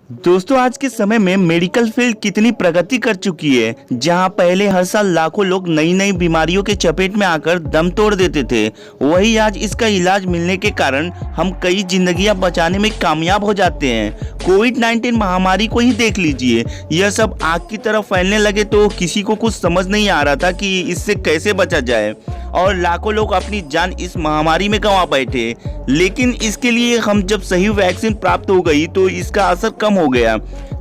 दोस्तों आज के समय में मेडिकल फील्ड कितनी प्रगति कर चुकी है। जहां पहले हर साल लाखों लोग नई नई बीमारियों के चपेट में आकर दम तोड़ देते थे, वही आज इसका इलाज मिलने के कारण हम कई जिंदगियां बचाने में कामयाब हो जाते हैं। कोविड-19 महामारी को ही देख लीजिए, यह सब आग की तरह फैलने लगे तो किसी को कुछ समझ नहीं आ रहा था कि इससे कैसे बचा जाए और लाखों लोग अपनी जान इस महामारी में गंवा बैठे। लेकिन इसके लिए हम जब सही वैक्सीन प्राप्त हो गई तो इसका असर कम हो गया।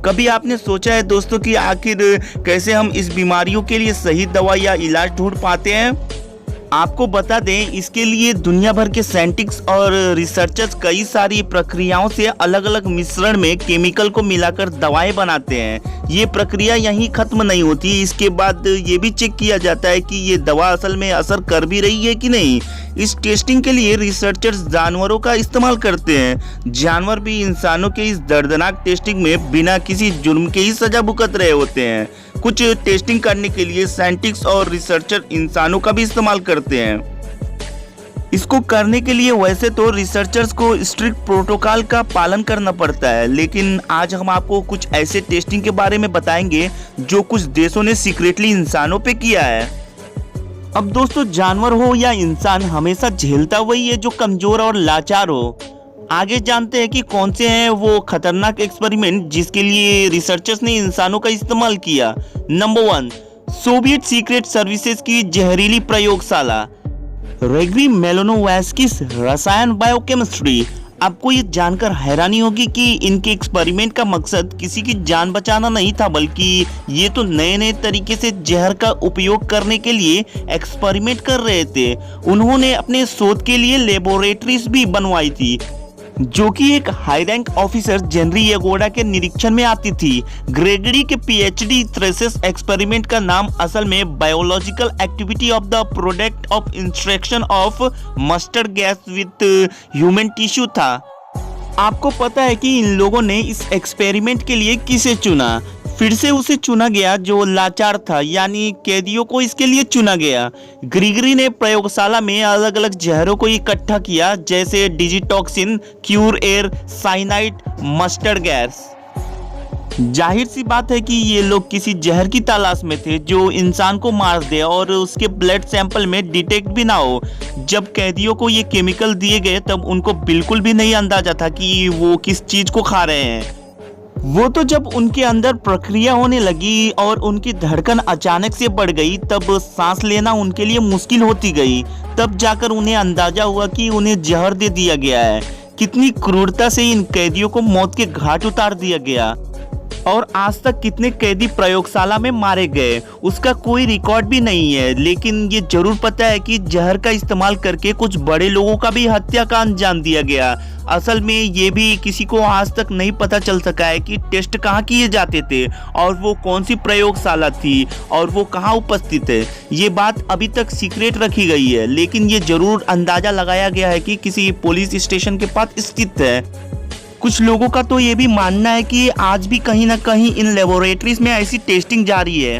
कभी आपने सोचा है दोस्तों कि आखिर कैसे हम इस बीमारियों के लिए सही दवा या इलाज ढूंढ पाते हैं? आपको बता दें, इसके लिए दुनिया भर के साइंटिस्ट और रिसर्चर्स कई सारी प्रक्रियाओं से अलग अलग मिश्रण में केमिकल को मिलाकर दवाएं बनाते हैं। ये प्रक्रिया यहीं खत्म नहीं होती, इसके बाद ये भी चेक किया जाता है कि ये दवा असल में असर कर भी रही है कि नहीं। इस टेस्टिंग के लिए रिसर्चर्स जानवरों का इस्तेमाल करते हैं। जानवर भी इंसानों के इस दर्दनाक टेस्टिंग में बिना किसी जुर्म के ही सजा भुगत रहे होते हैं। कुछ टेस्टिंग करने के लिए साइंटिस्ट और रिसर्चर इंसानों का भी इस्तेमाल करते हैं। इसको करने के लिए वैसे तो रिसर्चर्स को स्ट्रिक्ट प्रोटोकॉल का पालन करना पड़ता है, लेकिन आज हम आपको कुछ ऐसे टेस्टिंग के बारे में बताएंगे जो कुछ देशों ने सीक्रेटली इंसानों पे किया है। अब दोस्तों, जानवर हो या इंसान, हमेशा झेलता वही है जो कमजोर और लाचार हो। आगे जानते हैं कि कौन से हैं वो खतरनाक एक्सपेरिमेंट जिसके लिए रिसर्चर्स ने इंसानों का इस्तेमाल किया। नंबर 1, सोवियत सीक्रेट सर्विसेज की जहरीली प्रयोगशाला रेग्री मेलोनोवस्किस रसायन बायोकेमिस्ट्री। आपको ये जानकर हैरानी होगी कि इनके एक्सपेरिमेंट का मकसद किसी की जान बचाना नहीं था, बल्कि ये तो नए नए तरीके से जहर का उपयोग करने के लिए एक्सपेरिमेंट कर रहे थे। उन्होंने अपने शोध के लिए लेबोरेटरीज भी बनवाई थी जो कि एक हाई रैंक ऑफिसर जेनरी येगोडा के निरीक्षण में आती थी। ग्रेगरी के पीएचडी थ्रेसिस एक्सपेरिमेंट का नाम असल में biological activity of the product of instruction of mustard gas with human tissue था। आपको पता है कि इन लोगों ने इस एक्सपेरिमेंट के लिए किसे चुना? फिर से उसे चुना गया जो लाचार था, यानी कैदियों को इसके लिए चुना गया। ग्रेगरी ने प्रयोगशाला में अलग अलग जहरों को इकट्ठा किया, जैसे digitoxin, cure air, cyanide, mustard gas. जाहिर सी बात है कि ये लोग किसी जहर की तलाश में थे जो इंसान को मार दे और उसके ब्लड सैंपल में डिटेक्ट भी ना हो। जब कैदियों को ये केमिकल दिए गए तब उनको बिल्कुल भी नहीं अंदाजा था कि वो किस चीज को खा रहे हैं। वो तो जब उनके अंदर प्रक्रिया होने लगी और उनकी धड़कन अचानक से बढ़ गई, तब सांस लेना उनके लिए मुश्किल होती गई। तब जाकर उन्हें अंदाजा हुआ कि उन्हें जहर दे दिया गया है। कितनी क्रूरता से इन कैदियों को मौत के घाट उतार दिया गया और आज तक कितने कैदी प्रयोगशाला में मारे गए उसका कोई रिकॉर्ड भी नहीं है। लेकिन ये जरूर पता है कि जहर का इस्तेमाल करके कुछ बड़े लोगों का भी हत्या का अंजाम दिया गया। असल में ये भी किसी को आज तक नहीं पता चल सका है कि टेस्ट कहाँ किए जाते थे और वो कौन सी प्रयोगशाला थी और वो कहाँ उपस्थित है। ये बात अभी तक सीक्रेट रखी गई है, लेकिन ये जरूर अंदाजा लगाया गया है कि किसी पुलिस स्टेशन के पास स्थित है। कुछ लोगों का तो ये भी मानना है कि आज भी कहीं ना कहीं इन लेबोरेटरीज में ऐसी टेस्टिंग जारी है।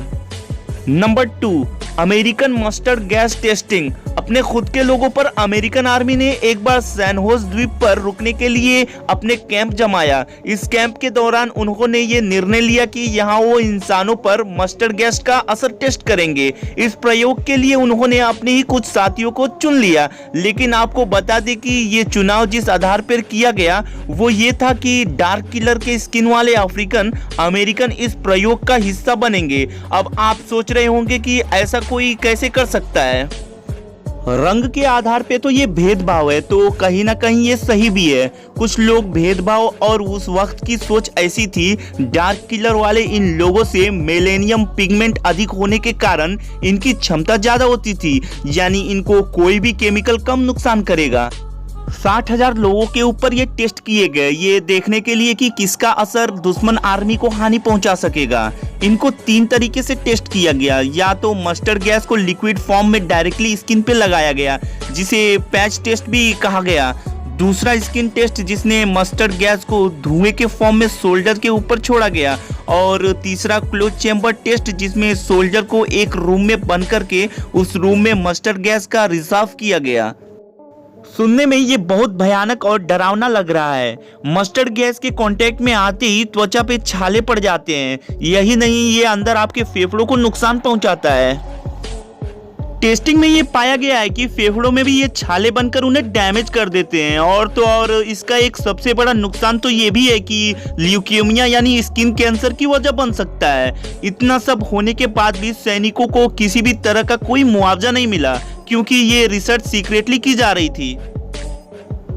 Number 2, American mustard gas testing. अपने खुद के लोगों पर अमेरिकन आर्मी ने एक बार सैन होज द्वीप पर रुकने के लिए अपने कैंप जमाया। इस कैंप के दौरान उन्होंने ये निर्णय लिया कि यहाँ वो इंसानों पर मस्टर्ड गैस का असर टेस्ट करेंगे। इस प्रयोग के लिए उन्होंने अपने ही कुछ साथियों को चुन लिया, लेकिन आपको बता दें कि ये चुनाव जिस आधार पर किया गया वो ये था कि डार्क किलर के स्किन वाले अफ्रीकन अमेरिकन इस प्रयोग का हिस्सा बनेंगे। अब आप सोच रहे होंगे कि ऐसा कोई कैसे कर सकता है? रंग के आधार पे तो ये भेदभाव है, तो कहीं ना कहीं ये सही भी है। कुछ लोग भेदभाव और उस वक्त की सोच ऐसी थी, डार्क किलर वाले इन लोगों से मेलेनियम पिगमेंट अधिक होने के कारण इनकी क्षमता ज्यादा होती थी, यानी इनको कोई भी केमिकल कम नुकसान करेगा। 60,000 लोगों के ऊपर ये टेस्ट किए गए, ये देखने के लिए कि किसका असर दुश्मन आर्मी को हानि पहुंचा सकेगा। इनको 3 तरीके से टेस्ट किया गया। या तो मस्टर्ड गैस को लिक्विड फॉर्म में डायरेक्टली स्किन पे लगाया गया, जिसे पैच टेस्ट भी कहा गया। दूसरा स्किन टेस्ट, जिसने मस्टर्ड गैस को धुएं के फॉर्म में सोल्जर के ऊपर छोड़ा गया। और तीसरा क्लोज चेंबर टेस्ट, जिसमें सोल्जर को एक रूम में बंद करके उस रूम में मस्टर्ड गैस का रिसाव किया गया। सुनने में ये बहुत भयानक और डरावना लग रहा है। मस्टर्ड गैस के कांटेक्ट में आते ही त्वचा पे छाले पड़ जाते हैं। यही नहीं, ये अंदर आपके फेफड़ों को नुकसान पहुंचाता है। टेस्टिंग में ये पाया गया है कि फेफड़ों में भी ये छाले बनकर उन्हें डैमेज कर देते हैं। और तो और इसका एक सबसे बड़ा नुकसान तो ये भी है कि ल्यूकेमिया यानी स्किन कैंसर की वजह बन सकता है। इतना सब होने के बाद भी सैनिकों को किसी भी तरह का कोई मुआवजा नहीं मिला, क्योंकि ये रिसर्च सीक्रेटली की जा रही थी।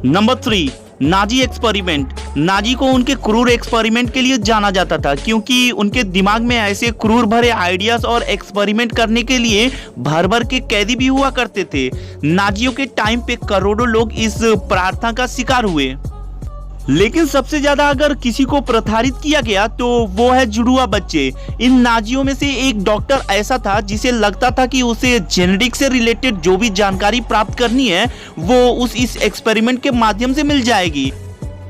Number 3, Nazi experiment. नाजी को उनके क्रूर एक्सपेरिमेंट के लिए जाना जाता था, क्योंकि उनके दिमाग में ऐसे क्रूर भरे आइडियाज और एक्सपेरिमेंट करने के लिए भर भर के कैदी भी हुआ करते थे। नाजियों के टाइम पे करोड़ों लोग इस प्रार्थना का शिकार हुए। लेकिन सबसे ज्यादा अगर किसी को प्रताड़ित किया गया तो वो है जुड़वा बच्चे। इन नाजियों में से एक डॉक्टर ऐसा था जिसे लगता था कि उसे जेनेटिक से रिलेटेड जो भी जानकारी प्राप्त करनी है वो इस एक्सपेरिमेंट के माध्यम से मिल जाएगी।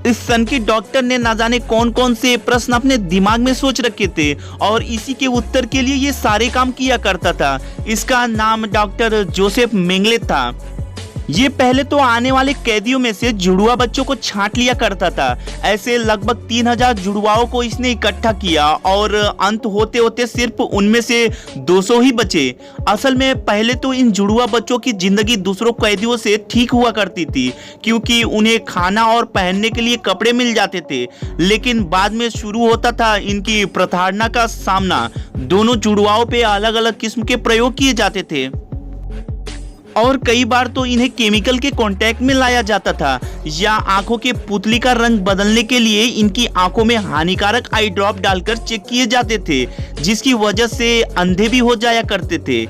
इस सन के डॉक्टर ने ना जाने कौन कौन से प्रश्न अपने दिमाग में सोच रखे थे और इसी के उत्तर के लिए ये सारे काम किया करता था। इसका नाम डॉक्टर जोसेफ मेंगले था। ये पहले तो आने वाले कैदियों में से जुड़वा बच्चों को छांट लिया करता था। ऐसे लगभग 3000 जुड़वाओं को इसने इकट्ठा किया और अंत होते होते सिर्फ उनमें से 200 ही बचे। असल में पहले तो इन जुड़वा बच्चों की जिंदगी दूसरों कैदियों से ठीक हुआ करती थी, क्योंकि उन्हें खाना और पहनने के लिए कपड़े मिल जाते थे। लेकिन बाद में शुरू होता था इनकी प्रताड़ना का सामना। दोनों जुड़वाओं पे अलग अलग किस्म के प्रयोग किए जाते थे और कई बार तो इन्हें केमिकल के कांटेक्ट में लाया जाता था, या आंखों के पुतली का रंग बदलने के लिए इनकी आंखों में हानिकारक आई ड्रॉप डालकर चेक किए जाते थे, जिसकी वजह से अंधे भी हो जाया करते थे।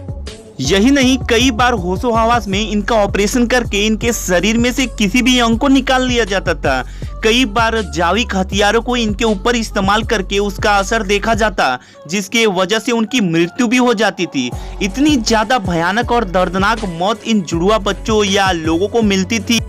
यही नहीं, कई बार होशो हवास में इनका ऑपरेशन करके इनके शरीर में से किसी भी अंग को निकाल लिया जाता था। कई बार जैविक हथियारों को इनके ऊपर इस्तेमाल करके उसका असर देखा जाता, जिसके वजह से उनकी मृत्यु भी हो जाती थी। इतनी ज्यादा भयानक और दर्दनाक मौत इन जुड़वा बच्चों या लोगों को मिलती थी,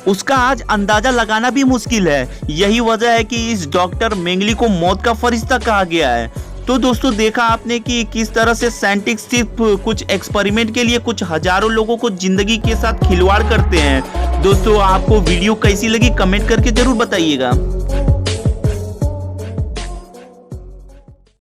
उसका आज अंदाजा लगाना भी मुश्किल है। यही वजह है कि इस डॉक्टर मेंगली को मौत का फरिश्ता कहा गया है। तो दोस्तों, देखा आपने कि किस तरह से साइंटिस्ट सिर्फ कुछ एक्सपेरिमेंट के लिए कुछ हजारों लोगों को जिंदगी के साथ खिलवाड़ करते हैं। दोस्तों, आपको वीडियो कैसी लगी कमेंट करके जरूर बताइएगा।